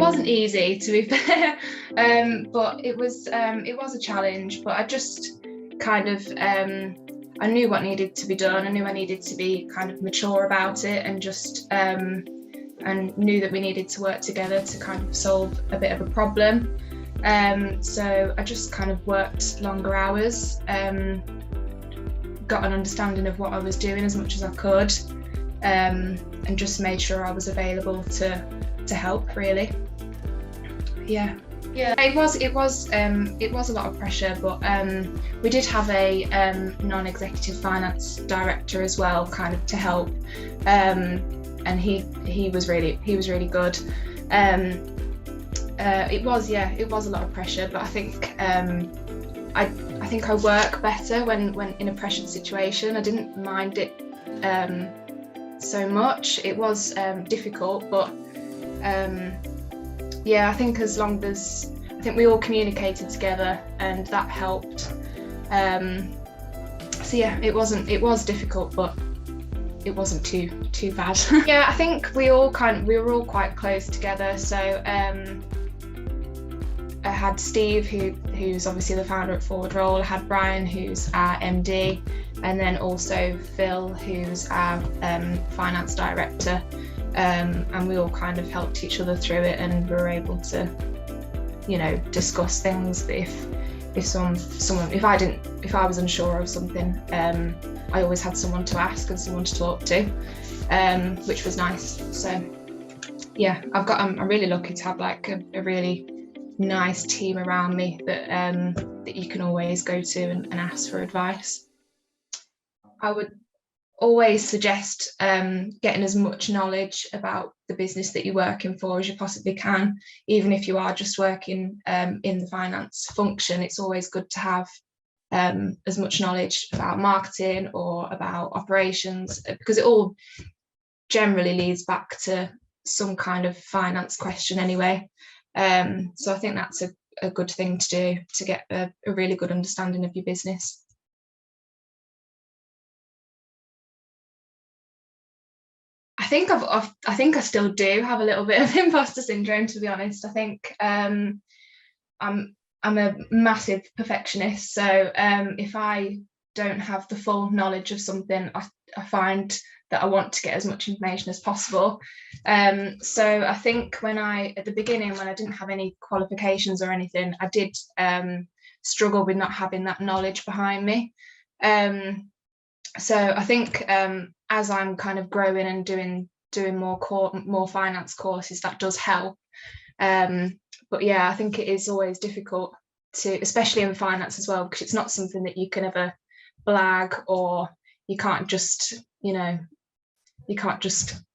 wasn't easy, to be fair, but it was a challenge. But I just kind of I knew what needed to be done. I knew I needed to be kind of mature about it, and just and knew that we needed to work together to kind of solve a bit of a problem. So I just kind of worked longer hours, got an understanding of what I was doing as much as I could, and just made sure I was available to help, really. Yeah, it was a lot of pressure, but we did have a non-executive finance director as well, kind of to help, and he was really good. It was a lot of pressure, but I think I think I work better when in a pressured situation. I didn't mind it so much. It was difficult, but I think as long as we all communicated together, and that helped. So yeah, it was difficult, but it wasn't too bad. Yeah, I think we were all quite close together. So I had Steve, who's obviously the founder at Forward Roll. I had Brian, who's our MD, and then also Phil, who's our finance director. And we all kind of helped each other through it, and we were able to, discuss things. If I was unsure of something, I always had someone to ask and someone to talk to, which was nice. So yeah, I'm really lucky to have like a really nice team around me that you can always go to and ask for advice. I would always suggest getting as much knowledge about the business that you're working for as you possibly can. Even if you are just working in the finance function, it's always good to have as much knowledge about marketing or about operations, because it all generally leads back to some kind of finance question anyway. So I think that's a good thing to do, to get a really good understanding of your business. I think I still do have a little bit of imposter syndrome, to be honest. I think I'm a massive perfectionist, so if I don't have the full knowledge of something, I find that I want to get as much information as possible. So I think at the beginning, when I didn't have any qualifications or anything, I did struggle with not having that knowledge behind me. So I think as I'm kind of growing and doing more finance courses, that does help. But yeah, I think it is always difficult to, especially in finance as well, because it's not something that you can ever blag, or you can't just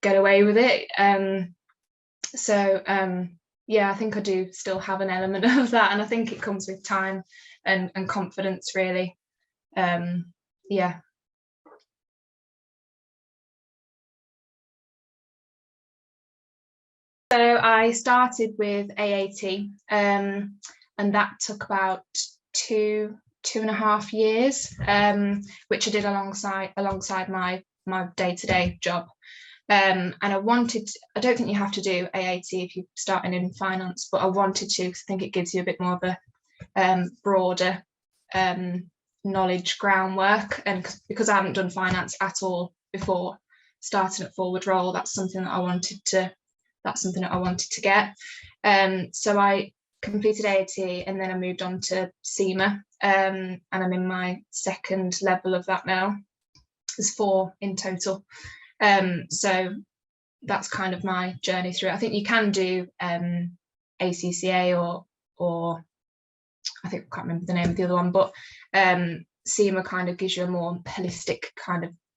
get away with it. Yeah, I think I do still have an element of that, and I think it comes with time and confidence, really. Yeah. So I started with AAT, and that took about two and a half years, which I did alongside my day-to-day job. And I don't think you have to do AAT if you're starting in finance, but I wanted to, because I think it gives you a bit more of a broader knowledge groundwork. And because I haven't done finance at all before starting at Forward Roll, that's something that I wanted to get. So I completed AAT, and then I moved on to CIMA, and I'm in my second level of that now. There's 4 in total. So that's kind of my journey through it. I think you can do ACCA or I can't remember the name of the other one, but CIMA kind of gives you a more holistic kind of